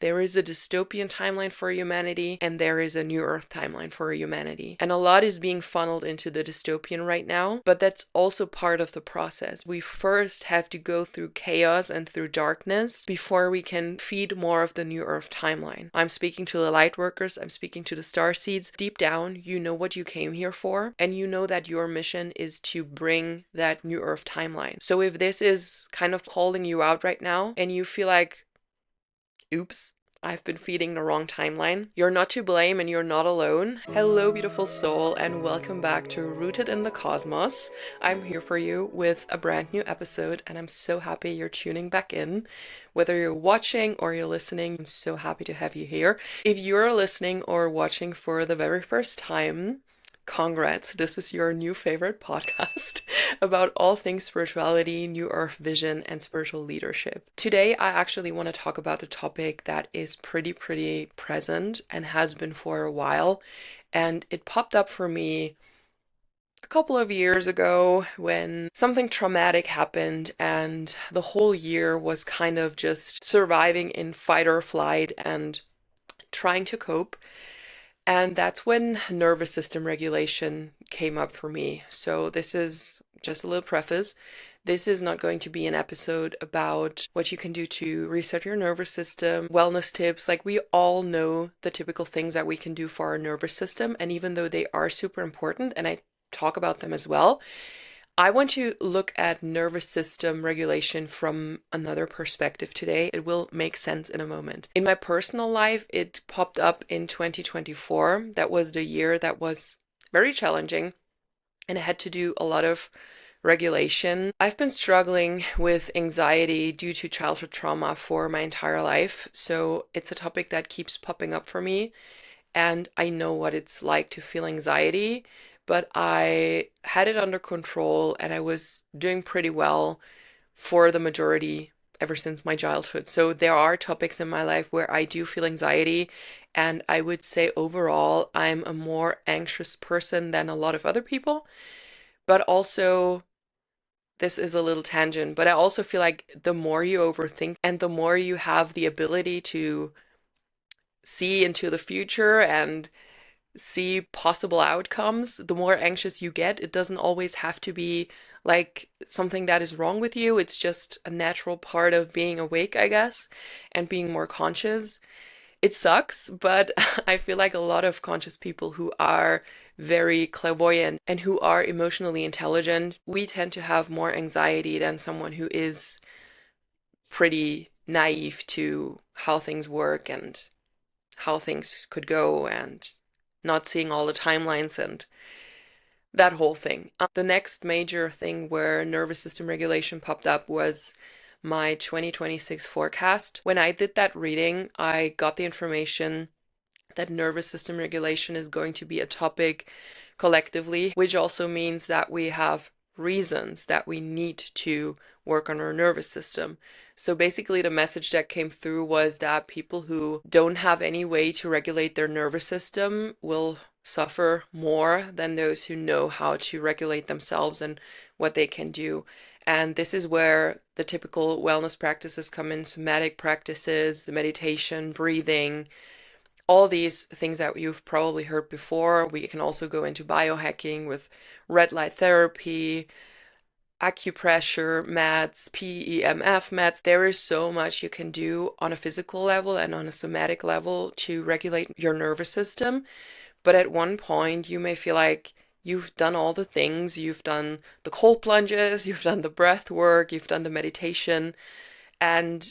There is a dystopian timeline for humanity, and there is a New Earth timeline for humanity. And a lot is being funneled into the dystopian right now, but that's also part of the process. We first have to go through chaos and through darkness before we can feed more of the New Earth timeline. I'm speaking to the lightworkers, I'm speaking to the starseeds. Deep down, you know what you came here for, and you know that your mission is to bring that New Earth timeline. So if this is kind of calling you out right now, and you feel like, oops, I've been feeding the wrong timeline, you're not to blame and you're not alone. Hello, beautiful soul, and welcome back to Rooted in the Cosmos. I'm here for you with a brand new episode, and I'm so happy you're tuning back in. Whether you're watching or you're listening, I'm so happy to have you here. If you're listening or watching for the very first time, congrats, this is your new favorite podcast about all things spirituality, New Earth vision, and spiritual leadership. Today, I actually want to talk about a topic that is pretty present and has been for a while. And it popped up for me a couple of years ago when something traumatic happened, and the whole year was kind of just surviving in fight or flight and trying to cope. And that's when nervous system regulation came up for me. So this is just a little preface. This is not going to be an episode about what you can do to reset your nervous system, wellness tips. Like, we all know the typical things that we can do for our nervous system. And even though they are super important, and I talk about them as well, I want to look at nervous system regulation from another perspective today. It will make sense in a moment. In my personal life, it popped up in 2024. That was the year that was very challenging, and I had to do a lot of regulation. I've been struggling with anxiety due to childhood trauma for my entire life, so it's a topic that keeps popping up for me, and I know what it's like to feel anxiety, but I had it under control and I was doing pretty well for the majority ever since my childhood. So there are topics in my life where I do feel anxiety, and I would say overall I'm a more anxious person than a lot of other people. But also, this is a little tangent, but I also feel like the more you overthink and the more you have the ability to see into the future and see possible outcomes, the more anxious you get. It doesn't always have to be like something that is wrong with you. It's just a natural part of being awake, I guess, and being more conscious. It sucks, but I feel like a lot of conscious people who are very clairvoyant and who are emotionally intelligent, we tend to have more anxiety than someone who is pretty naive to how things work and how things could go and not seeing all the timelines and that whole thing. The next major thing where nervous system regulation popped up was my 2026 forecast. When I did that reading, I got the information that nervous system regulation is going to be a topic collectively, which also means that we have reasons that we need to work on our nervous system. So basically, the message that came through was that people who don't have any way to regulate their nervous system will suffer more than those who know how to regulate themselves and what they can do. And this is where the typical wellness practices come in: somatic practices, meditation, breathing, all these things that you've probably heard before. We can also go into biohacking with red light therapy, acupressure mats, PEMF mats. There is so much you can do on a physical level and on a somatic level to regulate your nervous system. But at one point, you may feel like you've done all the things. You've done the cold plunges, you've done the breath work, you've done the meditation, and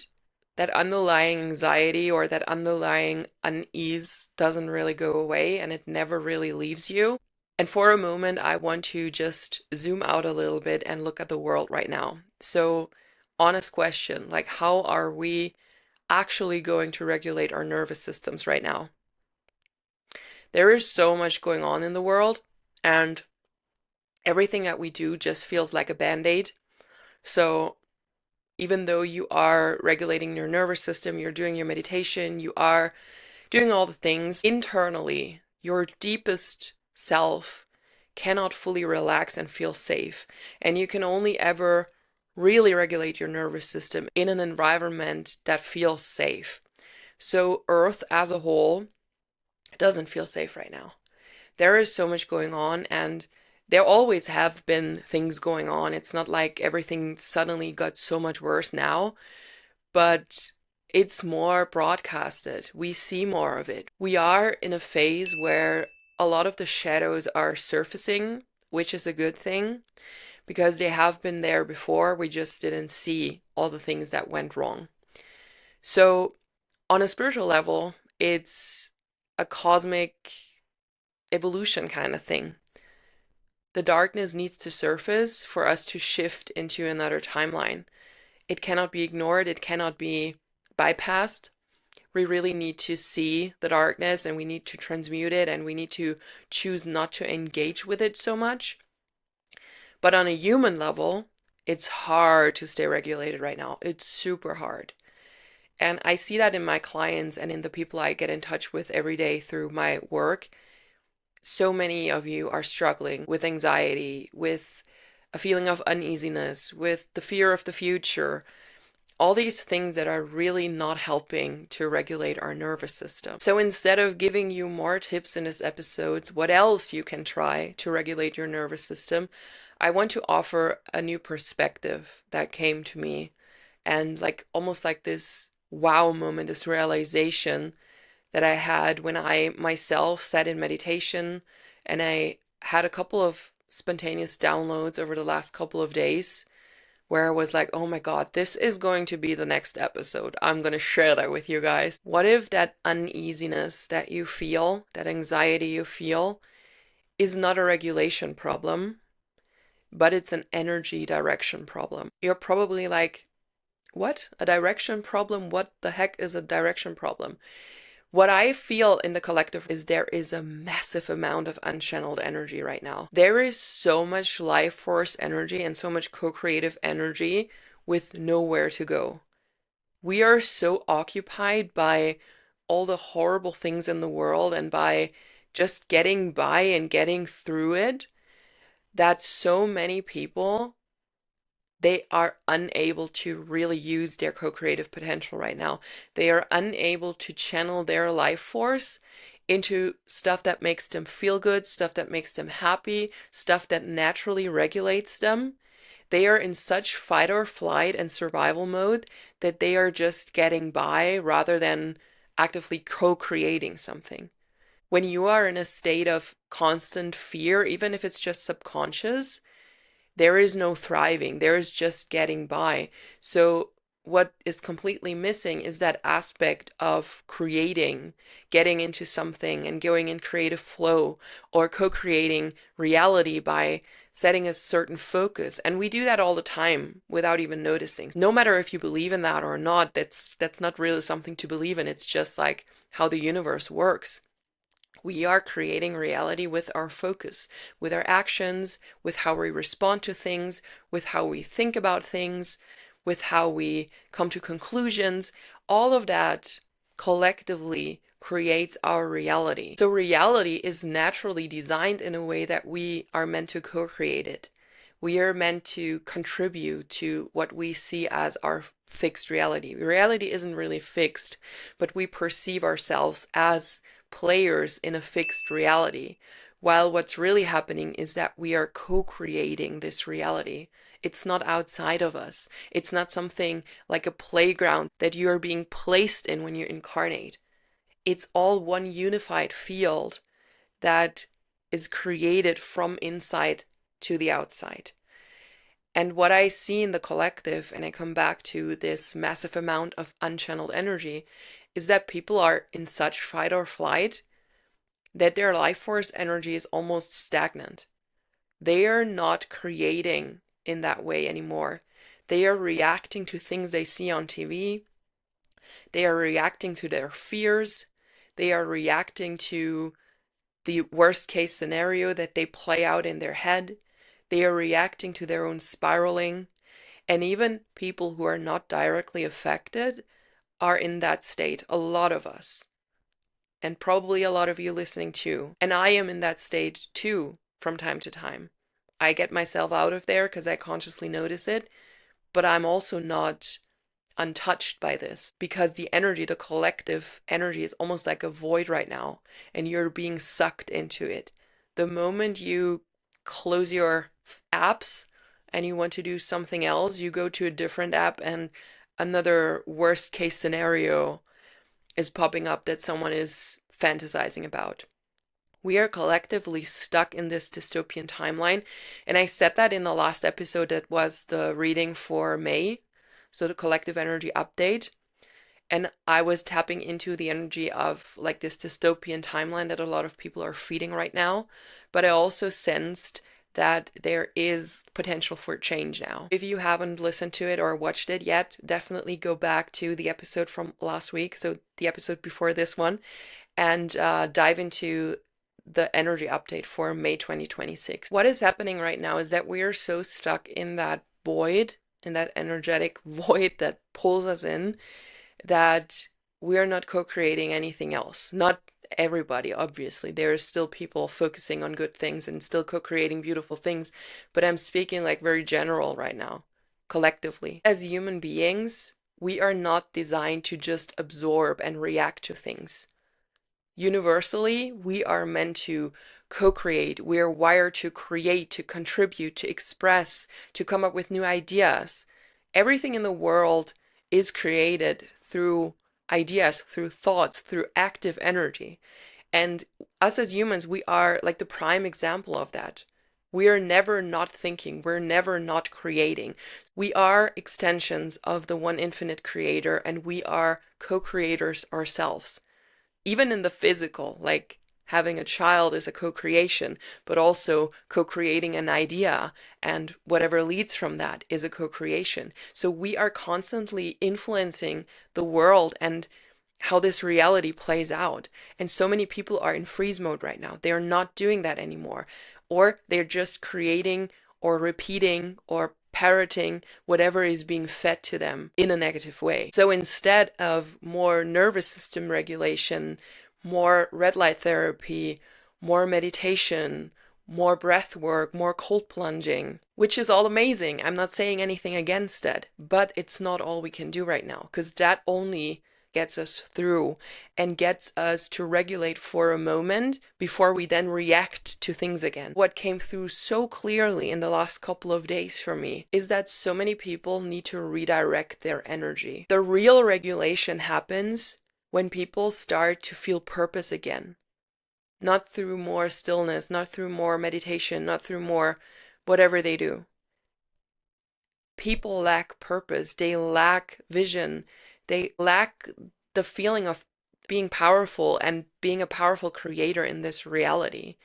that underlying anxiety or that underlying unease doesn't really go away and it never really leaves you. And for a moment, I want to just zoom out a little bit and look at the world right now. So, honest question, like, how are we actually going to regulate our nervous systems right now? There is so much going on in the world, and everything that we do just feels like a band-aid. So, even though you are regulating your nervous system, you're doing your meditation, you are doing all the things internally, your deepest self cannot fully relax and feel safe. And you can only ever really regulate your nervous system in an environment that feels safe. So Earth as a whole doesn't feel safe right now. There is so much going on, and there always have been things going on. It's not like everything suddenly got so much worse now, but it's more broadcasted. We see more of it. We are in a phase where a lot of the shadows are surfacing, which is a good thing because they have been there before. We just didn't see all the things that went wrong. So, on a spiritual level, it's a cosmic evolution kind of thing. The darkness needs to surface for us to shift into another timeline. It cannot be ignored, it cannot be bypassed. We really need to see the darkness and we need to transmute it and we need to choose not to engage with it so much. But on a human level, it's hard to stay regulated right now. It's super hard. And I see that in my clients and in the people I get in touch with every day through my work. So many of you are struggling with anxiety, with a feeling of uneasiness, with the fear of the future, all these things that are really not helping to regulate our nervous system. So instead of giving you more tips in this episodes, what else you can try to regulate your nervous system, I want to offer a new perspective that came to me and like almost like this wow moment, this realization that I had when I myself sat in meditation and I had a couple of spontaneous downloads over the last couple of days where I was like, oh my God, this is going to be the next episode. I'm going to share that with you guys. What if that uneasiness that you feel, that anxiety you feel, is not a regulation problem, but it's an energy direction problem? You're probably like, what? A direction problem? What the heck is a direction problem? What I feel in the collective is there is a massive amount of unchanneled energy right now. There is so much life force energy and so much co-creative energy with nowhere to go. We are so occupied by all the horrible things in the world and by just getting by and getting through it that so many people they are unable to really use their co-creative potential right now. They are unable to channel their life force into stuff that makes them feel good, stuff that makes them happy, stuff that naturally regulates them. They are in such fight or flight and survival mode that they are just getting by rather than actively co-creating something. When you are in a state of constant fear, even if it's just subconscious, there is no thriving, there is just getting by. So what is completely missing is that aspect of creating, getting into something and going in creative flow or co-creating reality by setting a certain focus. And we do that all the time without even noticing. No matter if you believe in that or not, that's not really something to believe in. It's just like how the universe works. We are creating reality with our focus, with our actions, with how we respond to things, with how we think about things, with how we come to conclusions. All of that collectively creates our reality. So reality is naturally designed in a way that we are meant to co-create it. We are meant to contribute to what we see as our fixed reality. Reality isn't really fixed, but we perceive ourselves as players in a fixed reality, while what's really happening is that we are co-creating this reality. It's not outside of us. It's not something like a playground that you are being placed in when you incarnate. It's all one unified field that is created from inside to the outside. And what I see in the collective, and I come back to this massive amount of unchanneled energy, is that people are in such fight or flight that their life force energy is almost stagnant. They are not creating in that way anymore. They are reacting to things they see on TV. They are reacting to their fears. They are reacting to the worst case scenario that they play out in their head. They are reacting to their own spiraling. And even people who are not directly affected are in that state. A lot of us. And probably a lot of you listening too. And I am in that state too from time to time. I get myself out of there because I consciously notice it, but I'm also not untouched by this, because the energy, the collective energy, is almost like a void right now, and you're being sucked into it. The moment you close your apps and you want to do something else, you go to a different app, and another worst case scenario is popping up that someone is fantasizing about. We are collectively stuck in this dystopian timeline. And I said that in the last episode that was the reading for May, so the collective energy update. And I was tapping into the energy of like this dystopian timeline that a lot of people are feeding right now. But I also sensed that there is potential for change now. If you haven't listened to it or watched it yet, definitely go back to the episode from last week, so the episode before this one, and dive into the energy update for May 2026. What is happening right now is that we are so stuck in that void, in that energetic void that pulls us in, that we are not co-creating anything else. Not everybody, obviously. There are still people focusing on good things and still co-creating beautiful things, but I'm speaking like very general right now, collectively. As human beings, we are not designed to just absorb and react to things. Universally, we are meant to co-create. We are wired to create, to contribute, to express, to come up with new ideas. Everything in the world is created through ideas, through thoughts, through active energy. And us as humans, we are like the prime example of that. We are never not thinking. We're never not creating. We are extensions of the one infinite creator, and we are co-creators ourselves. Even in the physical, like having a child is a co-creation, but also co-creating an idea and whatever leads from that is a co-creation. So we are constantly influencing the world and how this reality plays out. And so many people are in freeze mode right now. They are not doing that anymore, or they're just creating or repeating or parroting whatever is being fed to them in a negative way. So instead of more nervous system regulation, more red light therapy, more meditation, more breath work, more cold plunging, which is all amazing. I'm not saying anything against that, but it's not all we can do right now, because that only gets us through and gets us to regulate for a moment before we then react to things again. What came through so clearly in the last couple of days for me is that so many people need to redirect their energy. The real regulation happens when people start to feel purpose again. Not through more stillness, not through more meditation, not through more whatever they do. People lack purpose, they lack vision, they lack the feeling of being powerful and being a powerful creator in this reality.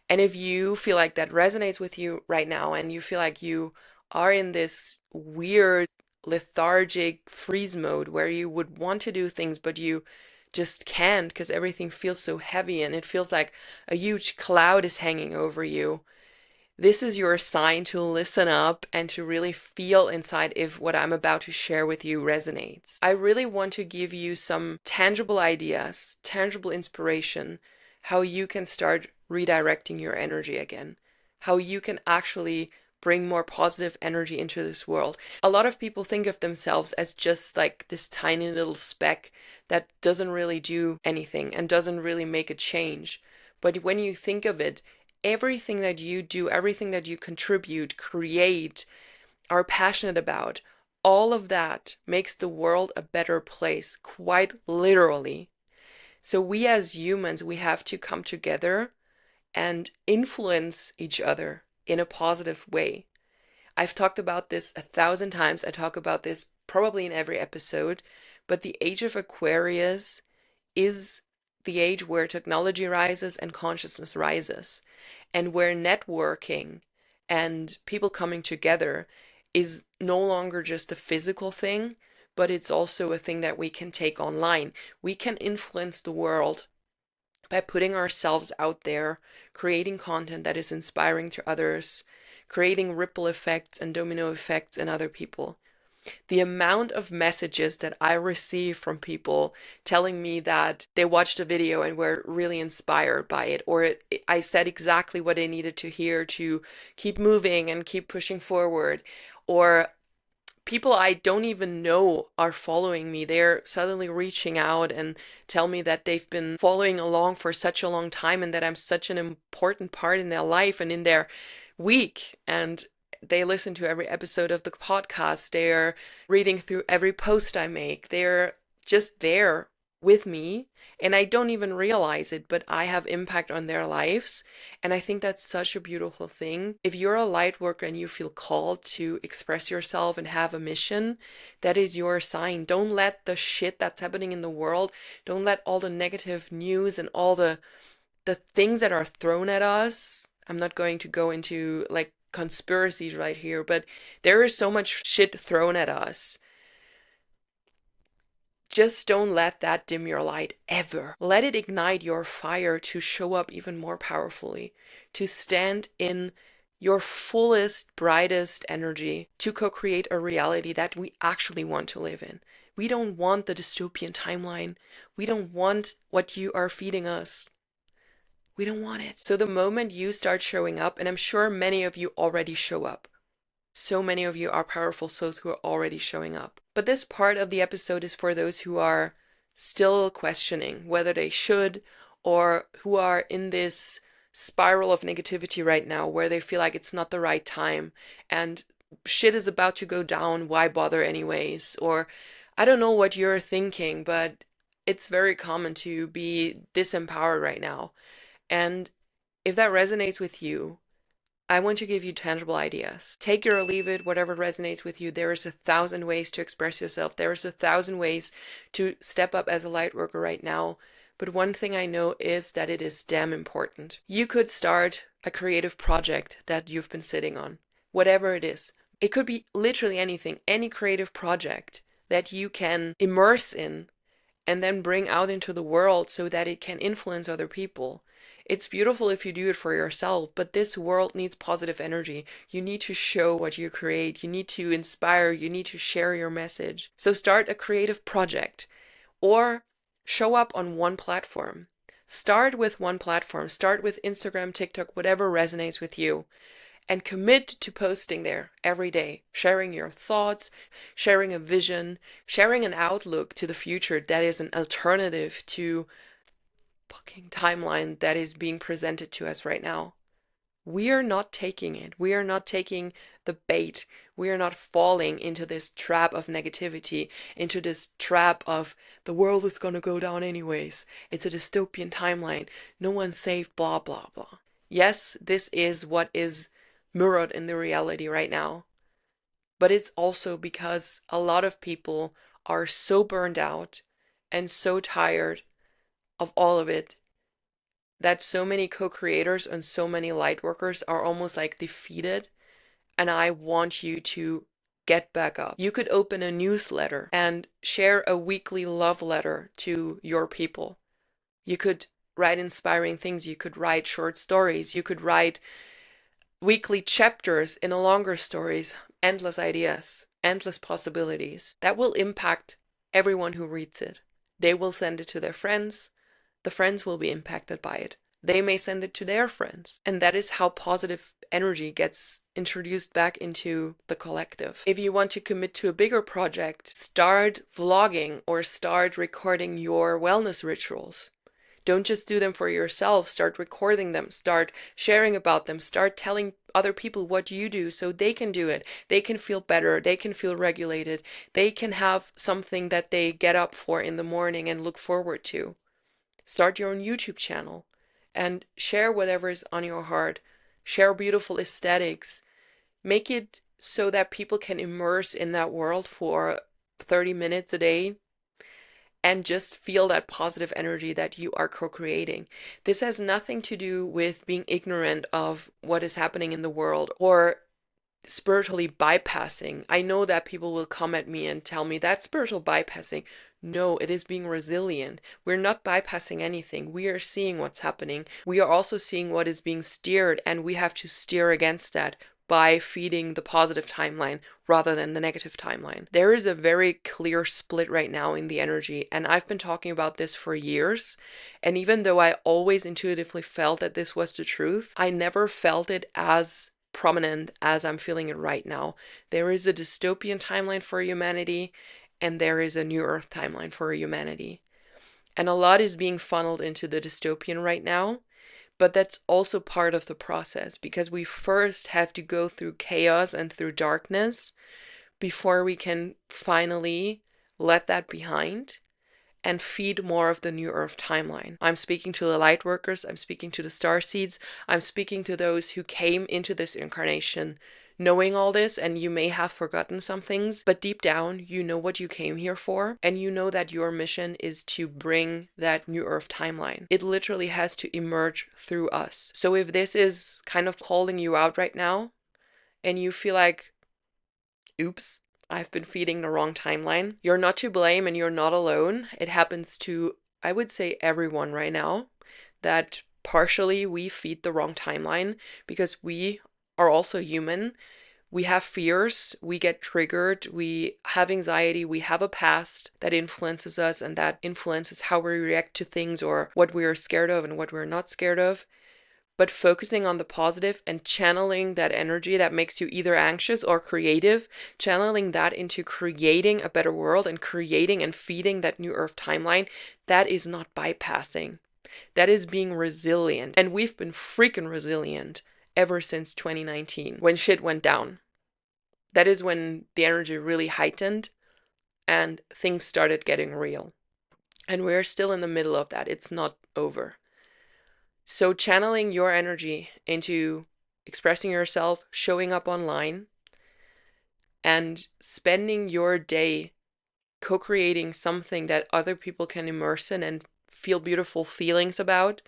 And if you feel like that resonates with you right now, and you feel like you are in this weird lethargic freeze mode where you would want to do things but you just can't because everything feels so heavy and it feels like a huge cloud is hanging over you, this is your sign to listen up and to really feel inside if what I'm about to share with you resonates. I really want to give you some tangible ideas, tangible inspiration, how you can start redirecting your energy again, how you can actually bring more positive energy into this world. A lot of people think of themselves as just like this tiny little speck that doesn't really do anything and doesn't really make a change. But when you think of it, everything that you do, everything that you contribute, create, are passionate about, all of that makes the world a better place, quite literally. So we as humans, we have to come together and influence each other in a positive way. I've talked about this 1,000 times. I talk about this probably in every episode, but the age of Aquarius is the age where technology rises and consciousness rises, and where networking and people coming together is no longer just a physical thing, but it's also a thing that we can take online. We can influence the world by putting ourselves out there, creating content that is inspiring to others, creating ripple effects and domino effects in other people. The amount of messages that I receive from people telling me that they watched a video and were really inspired by it, or I said exactly what they needed to hear to keep moving and keep pushing forward, or people I don't even know are following me. They're suddenly reaching out and tell me that they've been following along for such a long time and that I'm such an important part in their life and in their week. And they listen to every episode of the podcast. They're reading through every post I make. They're just there with me. And I don't even realize it, but I have impact on their lives. And I think that's such a beautiful thing. If you're a light worker and you feel called to express yourself and have a mission, that is your sign. Don't let the shit that's happening in the world, don't let all the negative news and all the things that are thrown at us. I'm not going to go into like conspiracies right here, but there is so much shit thrown at us. Just don't let that dim your light ever. Let it ignite your fire to show up even more powerfully, to stand in your fullest, brightest energy, to co-create a reality that we actually want to live in. We don't want the dystopian timeline. We don't want what you are feeding us. We don't want it. So the moment you start showing up, and I'm sure many of you already show up, so many of you are powerful souls who are already showing up. But this part of the episode is for those who are still questioning whether they should, or who are in this spiral of negativity right now where they feel like it's not the right time and shit is about to go down, why bother anyways? Or I don't know what you're thinking, but it's very common to be disempowered right now. And if that resonates with you, I want to give you tangible ideas. Take it or leave it, whatever resonates with you. There is 1,000 ways to express yourself. There is 1,000 ways to step up as a light worker right now. But one thing I know is that it is damn important. You could start a creative project that you've been sitting on, whatever it is. It could be literally anything, any creative project that you can immerse in and then bring out into the world so that it can influence other people. It's beautiful if you do it for yourself, but this world needs positive energy. You need to show what you create. You need to inspire. You need to share your message. So start a creative project or show up on one platform. Start with one platform. Start with Instagram, TikTok, whatever resonates with you. And commit to posting there every day, sharing your thoughts, sharing a vision, sharing an outlook to the future that is an alternative to fucking timeline that is being presented to us right now. We are not taking it. We are not taking the bait. We are not falling into this trap of negativity, into this trap of the world is going to go down anyways. It's a dystopian timeline. No one's safe, blah, blah, blah. Yes, this is what is mirrored in the reality right now. But it's also because a lot of people are so burned out and so tired of all of it that so many co-creators and so many light workers are almost like defeated. And I want you to get back up. You could open a newsletter and share a weekly love letter to your people. You could write inspiring things. You could write short stories. You could write weekly chapters in a longer stories. Endless ideas, endless possibilities. That will impact everyone who reads it. They will send it to their friends. The friends will be impacted by it. They may send it to their friends. And that is how positive energy gets introduced back into the collective. If you want to commit to a bigger project, start vlogging or start recording your wellness rituals. Don't just do them for yourself. Start recording them. Start sharing about them. Start telling other people what you do so they can do it. They can feel better. They can feel regulated. They can have something that they get up for in the morning and look forward to. Start your own YouTube channel and share whatever is on your heart. Share beautiful aesthetics. Make it so that people can immerse in that world for 30 minutes a day and just feel that positive energy that you are co-creating. This has nothing to do with being ignorant of what is happening in the world or spiritually bypassing. I know that people will come at me and tell me that's spiritual bypassing. No, it is being resilient. We're not bypassing anything. We are seeing what's happening. We are also seeing what is being steered, and we have to steer against that by feeding the positive timeline rather than the negative timeline. There is a very clear split right now in the energy, and I've been talking about this for years. And even though I always intuitively felt that this was the truth, I never felt it as prominent as I'm feeling it right now. There is a dystopian timeline for humanity, and there is a new Earth timeline for humanity. And a lot is being funneled into the dystopian right now, but that's also part of the process because we first have to go through chaos and through darkness before we can finally let that behind and feed more of the new Earth timeline. I'm speaking to the light workers, I'm speaking to the star seeds, I'm speaking to those who came into this incarnation knowing all this, and you may have forgotten some things, but deep down, you know what you came here for, and you know that your mission is to bring that new Earth timeline. It literally has to emerge through us. So if this is kind of calling you out right now, and you feel like, oops, I've been feeding the wrong timeline. You're not to blame and you're not alone. It happens to, I would say, everyone right now that partially we feed the wrong timeline because we are also human. We have fears, we get triggered, we have anxiety, we have a past that influences us and that influences how we react to things or what we are scared of and what we're not scared of. But focusing on the positive and channeling that energy that makes you either anxious or creative, channeling that into creating a better world and creating and feeding that new Earth timeline, that is not bypassing. That is being resilient. And we've been freaking resilient ever since 2019 when shit went down. That is when the energy really heightened and things started getting real. And we're still in the middle of that. It's not over. So channeling your energy into expressing yourself, showing up online, and spending your day co-creating something that other people can immerse in and feel beautiful feelings about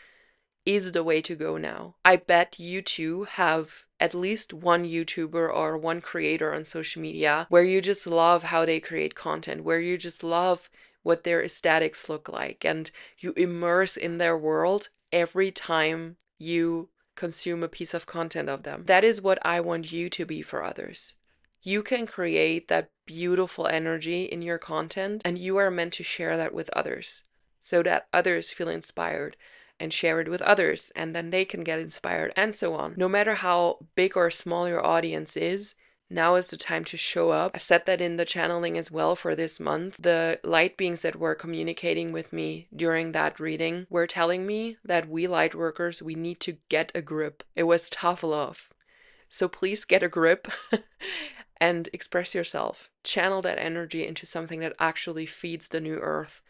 is the way to go now. I bet you too have at least one YouTuber or one creator on social media where you just love how they create content, where you just love what their aesthetics look like, and you immerse in their world every time you consume a piece of content of them. That is what I want you to be for others. You can create that beautiful energy in your content, and you are meant to share that with others so that others feel inspired and share it with others, and then they can get inspired, and so on. No matter how big or small your audience is, now is the time to show up. I said that in the channeling as well for this month. The light beings that were communicating with me during that reading were telling me that we light workers, we need to get a grip. It was tough love. So please get a grip and express yourself. Channel that energy into something that actually feeds the new Earth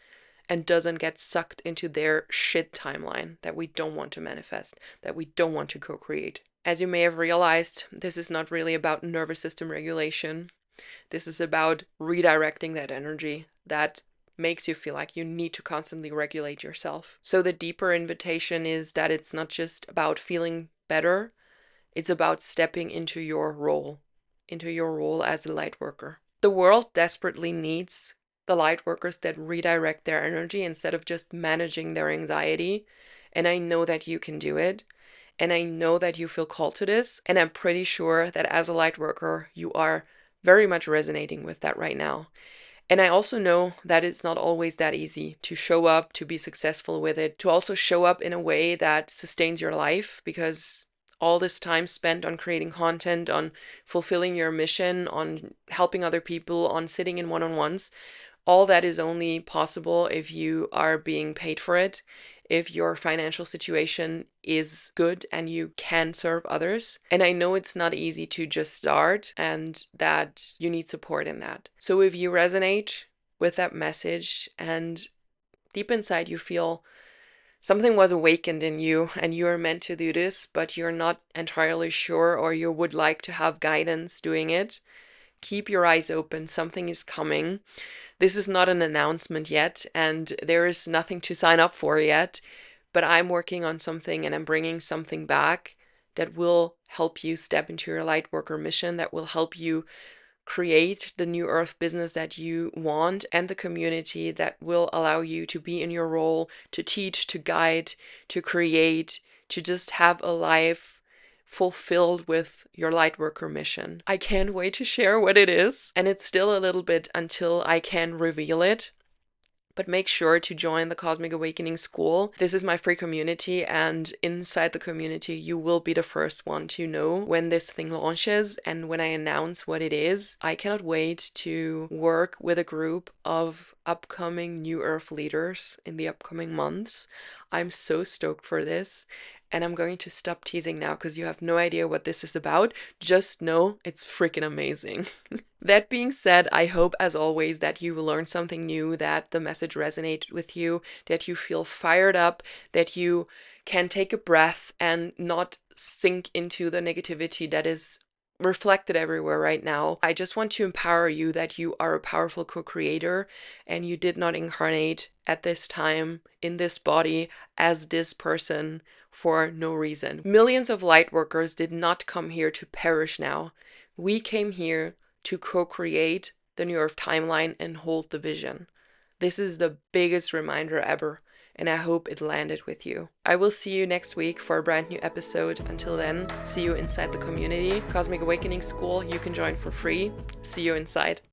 and doesn't get sucked into their shit timeline that we don't want to manifest, that we don't want to co-create. As you may have realized, this is not really about nervous system regulation. This is about redirecting that energy that makes you feel like you need to constantly regulate yourself. So the deeper invitation is that it's not just about feeling better, it's about stepping into your role as a light worker. The world desperately needs the light workers that redirect their energy instead of just managing their anxiety. And I know that you can do it. And I know that you feel called to this. And I'm pretty sure that as a light worker, you are very much resonating with that right now. And I also know that it's not always that easy to show up, to be successful with it, to also show up in a way that sustains your life, because all this time spent on creating content, on fulfilling your mission, on helping other people, on sitting in one-on-ones, all that is only possible if you are being paid for it, if your financial situation is good and you can serve others. And I know it's not easy to just start and that you need support in that. So if you resonate with that message and deep inside you feel something was awakened in you and you are meant to do this, but you're not entirely sure or you would like to have guidance doing it, keep your eyes open. Something is coming. This is not an announcement yet, and there is nothing to sign up for yet, but I'm working on something and I'm bringing something back that will help you step into your light worker mission, that will help you create the new Earth business that you want and the community that will allow you to be in your role, to teach, to guide, to create, to just have a life fulfilled with your lightworker mission. I can't wait to share what it is, and it's still a little bit until I can reveal it, But make sure to join the Cosmic Awakening School. This is my free community, and inside the community, you will be the first one to know when this thing launches and when I announce what it is. I cannot wait to work with a group of upcoming New Earth leaders in the upcoming months. I'm so stoked for this. And I'm going to stop teasing now because you have no idea what this is about. Just know it's freaking amazing. That being said, I hope, as always, that you learned something new, that the message resonated with you, that you feel fired up, that you can take a breath and not sink into the negativity that is reflected everywhere right now. I just want to empower you that you are a powerful co-creator and you did not incarnate at this time in this body as this person for no reason. Millions of light workers did not come here to perish now. We came here to co-create the New Earth timeline and hold the vision. This is the biggest reminder ever, and I hope it landed with you. I will see you next week for a brand new episode. Until then, see you inside the community. Cosmic Awakening School, you can join for free. See you inside.